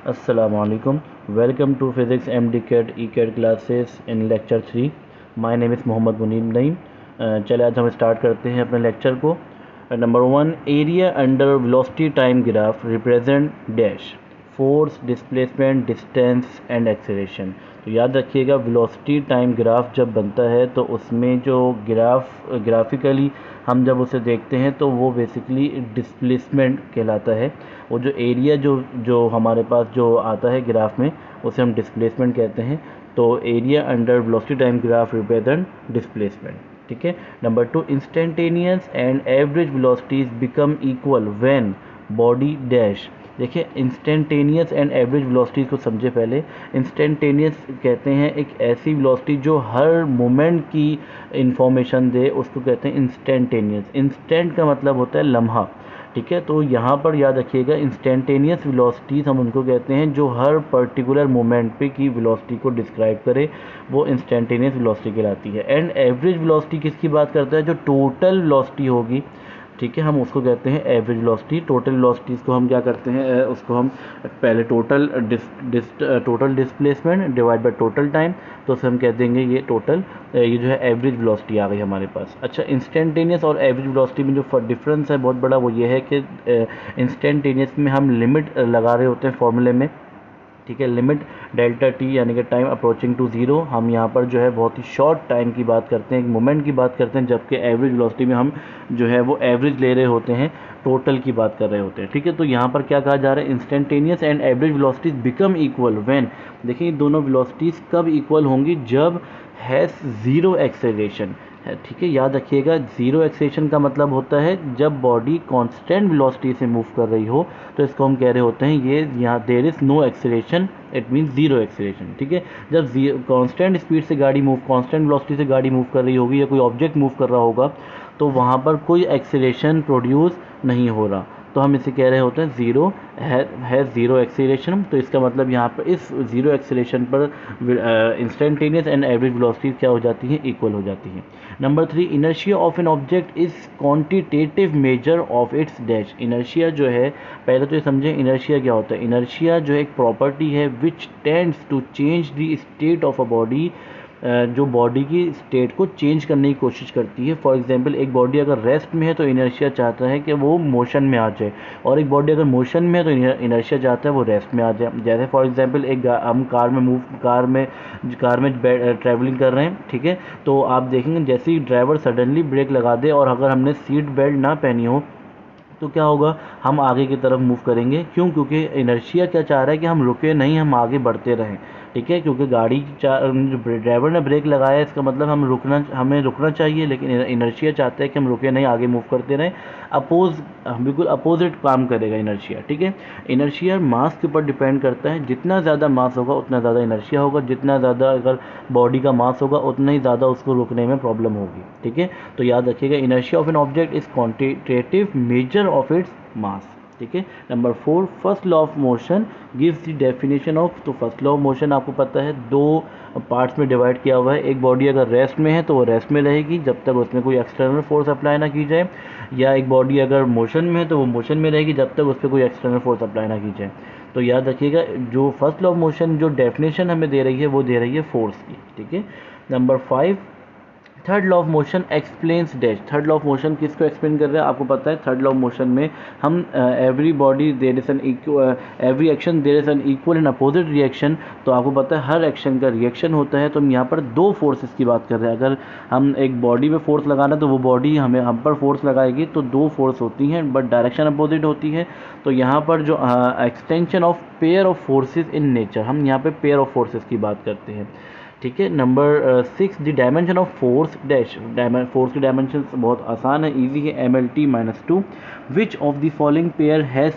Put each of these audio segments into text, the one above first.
Assalamu alaikum. Welcome to Physics MD CAT ECAT classes in lecture 3. My name is Mohammad Munib Naeem. चले आज हम start करते हैं अपने लेक्चर को. Number 1, area under velocity time graph represent dash force, displacement, distance and acceleration. तो याद रखिएगा, वेलोसिटी टाइम ग्राफ जब बनता है तो उसमें जो ग्राफिकली हम जब उसे देखते हैं तो वो बेसिकली डिस्प्लेसमेंट कहलाता है. वो जो एरिया जो हमारे पास जो आता है ग्राफ में उसे हम डिस्प्लेसमेंट कहते हैं. तो area under velocity time graph represent displacement. ठीक है. Number 2, instantaneous and average velocities become equal when body dash. देखिए, इंस्टेंटेनियस एंड एवरेज वेलोसिटीज को समझे पहले. इंस्टेंटेनियस कहते हैं एक ऐसी वेलोसिटी जो हर मोमेंट की इंफॉर्मेशन दे, उसको कहते हैं इंस्टेंटेनियस. इंस्टेंट का मतलब होता है लम्हा. ठीक है. तो यहाँ पर याद रखिएगा, इंस्टेंटेनियस वेलोसिटीज़ हम उनको कहते हैं जो हर पर्टिकुलर मोमेंट पे की वेलोसिटी को डिस्क्राइब करे, वो इंस्टेंटेनियस वेलोसिटी कहलाती है. एंड एवरेज वेलोसिटी किसकी बात करता है? जो टोटल वेलोसिटी होगी. ठीक है, हम उसको कहते हैं एवरेज वेलोसिटी. टोटल वेलोसिटीज़ को हम क्या करते हैं, उसको हम पहले total displacement divide by total time, तो उसे हम कह देंगे ये टोटल, ये जो है एवरेज वेलोसिटी आ गई हमारे पास. अच्छा, इंस्टेंटेनियस और एवरेज वेलोसिटी में जो डिफरेंस है बहुत बड़ा, वो ये है कि इंस्टेंटेनियस में हम लिमिट लगा रहे होते हैं फॉर्मूले में. ठीक है, लिमिट डेल्टा टी यानी कि टाइम अप्रोचिंग टू ज़ीरो. हम यहाँ पर जो है बहुत ही शॉर्ट टाइम की बात करते हैं, एक मोमेंट की बात करते हैं, जबकि एवरेज वेलोसिटी में हम जो है वो एवरेज ले रहे होते हैं, टोटल की बात कर रहे होते हैं. ठीक है. तो यहाँ पर क्या कहा जा रहा है, instantaneous and average velocities become equal when. देखिए, दोनों वेलोसिटीज़ कब इक्वल होंगी? जब हैज़ ज़ीरो एक्सेलरेशन. ठीक है, याद रखिएगा, ज़ीरो एक्सेलरेशन का मतलब होता है जब बॉडी कांस्टेंट वेलोसिटी से मूव कर रही हो, तो इसको हम कह रहे होते हैं ये यहाँ there is no acceleration, it means zero acceleration. ठीक है. जब कांस्टेंट स्पीड से गाड़ी कांस्टेंट वेलोसिटी से गाड़ी मूव कर रही होगी या कोई ऑब्जेक्ट मूव कर रहा होगा, तो वहाँ पर कोई एक्सेलरेशन प्रोड्यूस नहीं हो रहा, तो हम इसे कह रहे होते हैं ज़ीरो है ज़ीरो एक्सेलरेशन. तो इसका मतलब यहाँ पर इस ज़ीरो एक्सेलरेशन पर इंस्टेंटेनियस एंड एवरेज वेलोसिटी क्या हो जाती है? इक्वल हो जाती है. Number 3, inertia of an object is quantitative measure of its dash. Inertia जो है, पहले तो ये समझें इनर्शिया क्या होता है. इनर्शिया जो है एक प्रॉपर्टी है which tends to change the state of a body, जो बॉडी की स्टेट को चेंज करने की कोशिश करती है. फॉर एग्जांपल, एक बॉडी अगर रेस्ट में है तो इनर्शिया चाहता है कि वो मोशन में आ जाए, और एक बॉडी अगर मोशन में है तो इनर्शिया चाहता है वो रेस्ट में आ जाए. जैसे फॉर एग्जांपल, हम कार में ट्रैवलिंग कर रहे हैं. ठीक है. तो आप देखेंगे जैसे ही ड्राइवर सडनली ब्रेक लगा दे और अगर हमने सीट बेल्ट ना पहनी हो, तो क्या होगा, हम आगे की तरफ मूव करेंगे. क्यों? क्योंकि इनर्शिया क्या चाह रहा है कि हम रुके नहीं, हम आगे बढ़ते रहें. ठीक है. क्योंकि जो ड्राइवर ने ब्रेक लगाया, इसका मतलब हमें रुकना चाहिए, लेकिन इनर्शिया चाहता है कि हम रुके नहीं, आगे मूव करते रहें. बिल्कुल अपोजिट काम करेगा इनर्शिया. ठीक है. इनर्शिया मास के ऊपर डिपेंड करता है. जितना ज़्यादा मास होगा उतना ज़्यादा इनर्शिया होगा, जितना ज़्यादा अगर बॉडी का मास होगा उतना ही ज़्यादा उसको रुकने में प्रॉब्लम होगी. ठीक है. तो याद रखिएगा, inertia of an object is quantitative measure of its mass. ठीक है. Number 4, first law of motion gives the definition of. तो फर्स्ट लॉ ऑफ मोशन आपको पता है दो पार्ट्स में डिवाइड किया हुआ है. एक बॉडी अगर रेस्ट में है तो वो रेस्ट में रहेगी जब तक उसमें कोई एक्सटर्नल फोर्स अप्लाई ना की जाए, या एक बॉडी अगर मोशन में है तो वो मोशन में रहेगी जब तक उस पर कोई एक्सटर्नल फोर्स अप्लाई ना की जाए. तो याद रखिएगा, जो फर्स्ट लॉ ऑफ मोशन जो डेफिनेशन हमें दे रही है वो दे रही है फोर्स की. ठीक है. Number 5, third law of motion explains dash. Third law of motion किसको एक्सप्लेन कर रहे हैं? आपको पता है थर्ड लॉ ऑफ मोशन में हम every action there is an equal and opposite reaction. तो आपको पता है हर एक्शन का रिएक्शन होता है. तो हम यहाँ पर दो फोर्सेस की बात कर रहे हैं. अगर हम एक बॉडी पे फोर्स लगाना तो वो बॉडी हम पर फोर्स लगाएगी, तो दो फोर्स होती हैं बट डायरेक्शन अपोजिट होती है. तो यहाँ पर जो extension of pair of forces in nature, हम यहाँ पे पेयर ऑफ फोर्सेस की बात करते हैं. ठीक है. Number 6, the dimension of force dash. Force की डायमेंशन बहुत आसान है, इजी है, MLT-2. Which of the following pair has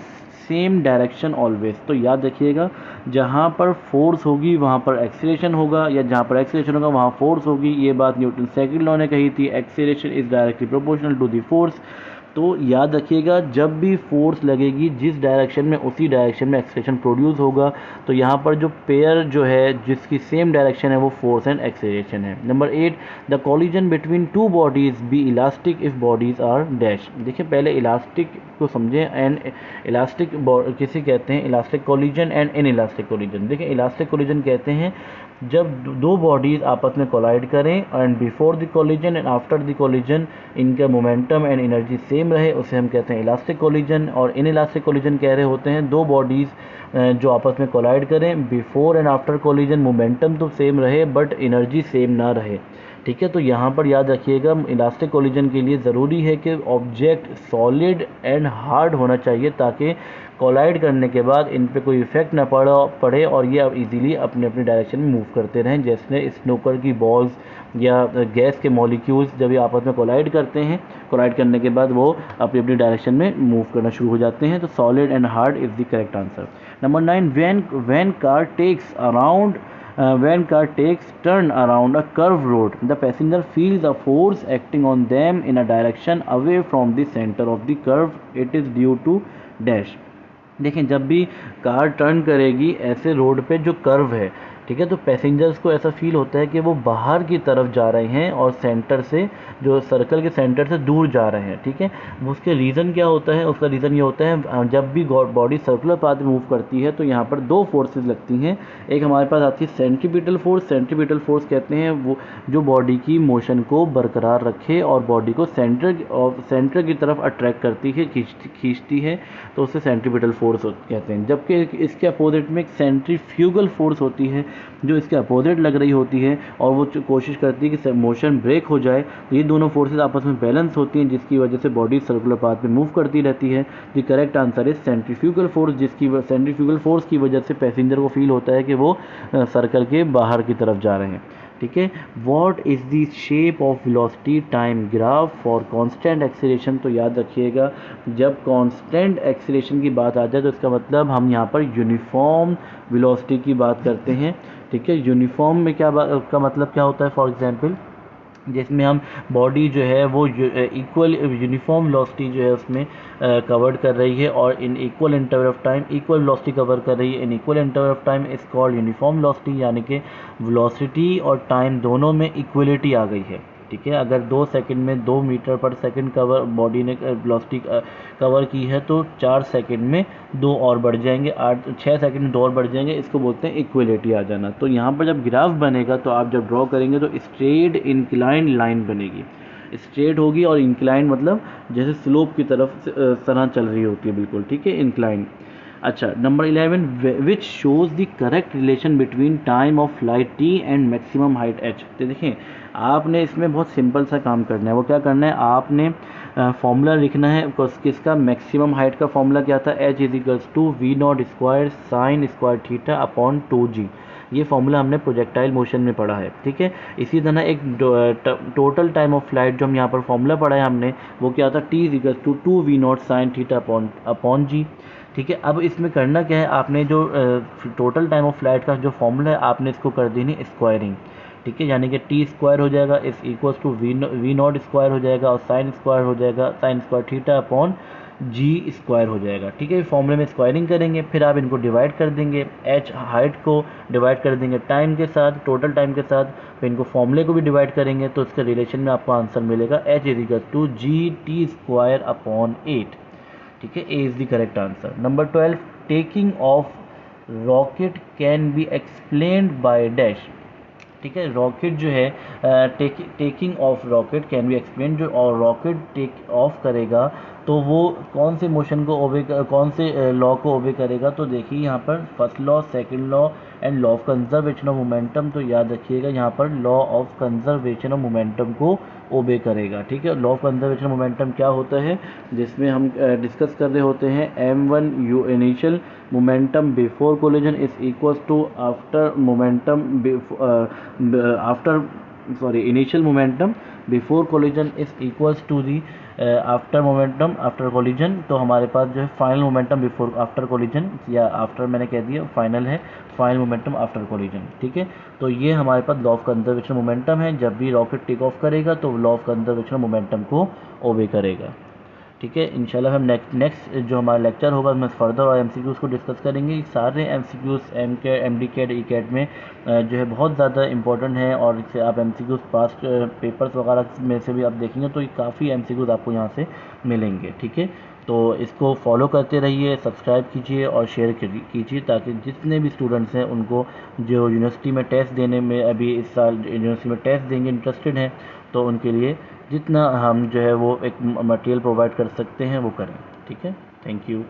same direction always. तो याद रखिएगा, जहाँ पर फोर्स होगी वहाँ पर एक्सीलरेशन होगा, या जहाँ पर एक्सीलरेशन होगा वहाँ फोर्स होगी. ये बात न्यूटन सेकंड लॉ ने कही थी, acceleration is directly proportional to the force. तो याद रखिएगा जब भी फोर्स लगेगी जिस डायरेक्शन में, उसी डायरेक्शन में एक्सेलरेशन प्रोड्यूस होगा। तो यहाँ पर जो पेयर जो है जिसकी सेम डायरेक्शन है वो फोर्स एंड एक्सेलरेशन है। Number 8, the collision between two bodies be elastic if bodies are dash. देखिए पहले इलास्टिक को समझें। एंड इलास्टिक किसे कहते हैं? Elastic collision and in elastic collision. देखिए इलास्टिक कॉलिजन कहते हैं जब दो बॉडीज आपस में कोलाइड करें and before the collision and after the collision इनका मोमेंटम एंड एनर्जी सेम रहे, उसे हम कहते हैं इलास्टिक कॉलिजन। और इन इलास्टिक कॉलिजन कह रहे होते हैं दो बॉडीज़ जो आपस में कोलाइड करें, before and after collision momentum तो सेम रहे बट एनर्जी सेम ना रहे। ठीक है, तो यहाँ पर याद रखिएगा इलास्टिक कॉलिजन के लिए ज़रूरी है कि ऑब्जेक्ट सॉलिड एंड हार्ड होना चाहिए ताकि कोलाइड करने के बाद इन पे कोई इफेक्ट ना पड़े और ये अब इजीली अपने अपने डायरेक्शन में मूव करते रहें। जैसे स्नूकर की बॉल्स या गैस के मॉलिक्यूल्स जब ये आपस में कोलाइड करते हैं, कोलाइड करने के बाद वो अपनी अपनी डायरेक्शन में मूव करना शुरू हो जाते हैं। तो solid and hard is the correct answer. Number 9, when car takes around when car takes turn around a curved road, the passenger feels a force acting on them in a direction away from the center of the curve. It is due to dash. देखें जब भी car turn करेगी ऐसे road पे जो curve है, ठीक है, तो पैसेंजर्स को ऐसा फील होता है कि वो बाहर की तरफ जा रहे हैं और सेंटर से, जो सर्कल के सेंटर से दूर जा रहे हैं। ठीक है, उसके रीज़न क्या होता है? उसका रीज़न ये होता है जब भी बॉडी सर्कुलर पाथ में मूव करती है तो यहाँ पर दो फोर्सेस लगती हैं। एक हमारे पास आती है सेंट्रीपिटल फोर्स। सेंट्रीपिटल फोर्स कहते हैं वो जो बॉडी की मोशन को बरकरार रखे और बॉडी को सेंटर की तरफ अट्रैक्ट करती है, खींचती है, तो उससे सेंट्रीपिटल फोर्स कहते हैं। जबकि इसके अपोजिट में एक सेंट्रीफ्यूगल फोर्स होती है जो इसके अपोजिट लग रही होती है और वो कोशिश करती है कि मोशन ब्रेक हो जाए। तो ये दोनों फोर्सेस आपस में बैलेंस होती हैं जिसकी वजह से बॉडी सर्कुलर पाथ में मूव करती रहती है। The correct answer is centrifugal force, जिसकी सेंट्रीफ्यूगल फोर्स की वजह से पैसेंजर को फील होता है कि वो सर्कल के बाहर की तरफ जा रहे हैं। ठीक है, what is the shape of velocity time graph for constant acceleration. तो याद रखिएगा जब कांस्टेंट एक्सीलरेशन की बात आ जाए तो इसका मतलब हम यहाँ पर यूनिफॉर्म वेलोसिटी की बात करते हैं। ठीक है, यूनिफॉर्म में क्या का मतलब क्या होता है? फॉर एग्जांपल जिसमें हम बॉडी जो है वो इक्वल यूनिफॉर्म वेलोसिटी जो है उसमें कवर्ड कर रही है और in equal interval of time equal velocity cover कर रही है। In equal interval of time is called uniform velocity, यानी कि वेलोसिटी और टाइम दोनों में इक्वलिटी आ गई है। ठीक है, अगर 2 सेकंड में 2 मीटर पर सेकंड कवर बॉडी ने वेलोसिटी कवर की है तो 4 सेकंड में 2 और बढ़ जाएंगे, 6 सेकंड में 2 और बढ़ जाएंगे। इसको बोलते हैं इक्वलिटी आ जाना। तो यहाँ पर जब ग्राफ बनेगा तो आप जब ड्रॉ करेंगे तो स्ट्रेट इंक्लाइन लाइन बनेगी। स्ट्रेट होगी और इंक्लाइन मतलब जैसे स्लोप की तरह चल रही होती है, बिल्कुल। ठीक है, इंक्लाइन। अच्छा, number 11, which shows the correct relation between time of flight t and maximum height h। तो देखें आपने इसमें बहुत सिंपल सा काम करना है। वो क्या करना है? आपने फॉर्मूला लिखना है किसका? मैक्सिमम हाइट का फॉर्मूला क्या था? h equals to v not square sine square theta upon 2g। ये फॉर्मूला हमने प्रोजेक्टाइल मोशन में पढ़ा है। ठीक है, इसी तरह एक टोटल टाइम ऑफ फ्लाइट जो हम यहाँ पर फॉर्मूला पढ़ा है हमने, वो क्या था? t equals to 2v not sine theta upon g। ठीक है, अब इसमें करना क्या है? आपने जो टोटल टाइम ऑफ फ्लाइट का जो फॉर्मूला है आपने इसको कर देनी स्क्वायरिंग। ठीक है, यानी कि टी स्क्वायर हो जाएगा इस equals to v not square हो जाएगा और साइन स्क्वायर हो जाएगा, sine square theta upon G square हो जाएगा। ठीक है, फॉर्मूले में स्क्वायरिंग करेंगे, फिर आप इनको डिवाइड कर देंगे, एच हाइट को डिवाइड कर देंगे टाइम के साथ, टोटल टाइम के साथ, फिर इनको फॉर्मूले को भी डिवाइड करेंगे तो इसके रिलेशन में आपको आंसर मिलेगा एच इजिकल to G T square upon 8। ठीक है, A is the correct answer. Number 12, taking off rocket can be explained by dash. ठीक है, रॉकेट जो है taking off rocket can be explain, जो और रॉकेट टेक ऑफ करेगा तो वो कौन से मोशन को कौन से लॉ को ओबे करेगा? तो देखिए यहाँ पर first law, second law and law of conservation of momentum. तो याद रखिएगा यहाँ पर law of conservation of momentum को ओबे करेगा। ठीक है, law of conservation of momentum क्या होता है? जिसमें हम डिस्कस कर रहे होते हैं m1 u initial momentum before collision is equals to after momentum initial momentum before collision is equals to the after momentum after collision. तो हमारे पास जो है final momentum before after collision, या आफ्टर मैंने कह दिया, फाइनल है फाइनल मोमेंटम आफ्टर कोलिजन। ठीक है, तो ये हमारे पास लॉ ऑफ कंजर्वेशन मोमेंटम है। जब भी रॉकेट टेक ऑफ करेगा तो लॉ ऑफ कंजर्वेशन मोमेंटम को ओबे करेगा। ठीक है। इंशाल्लाह हम नेक्स्ट जो हमारा लेक्चर होगा उसमें फर्दर और एमसीक्यूज़ को डिस्कस करेंगे। सारे MCQs M D CAT E CAT में जो है बहुत ज़्यादा इंपॉर्टेंट है, और इससे आप एमसीक्यूज़ पास्ट पेपर्स वगैरह में से भी आप देखेंगे तो ये काफ़ी एमसीक्यूज़ आपको यहाँ से मिलेंगे। ठीक है, तो इसको फॉलो करते रहिए, सब्सक्राइब कीजिए और शेयर कीजिए, ताकि जितने भी स्टूडेंट्स हैं उनको जो यूनिवर्सिटी में टेस्ट देने में अभी इस साल यूनिवर्सिटी में टेस्ट देंगे इंटरेस्टेड हैं, तो उनके लिए जितना हम जो है वो एक मटेरियल प्रोवाइड कर सकते हैं वो करें। ठीक है, थैंक यू।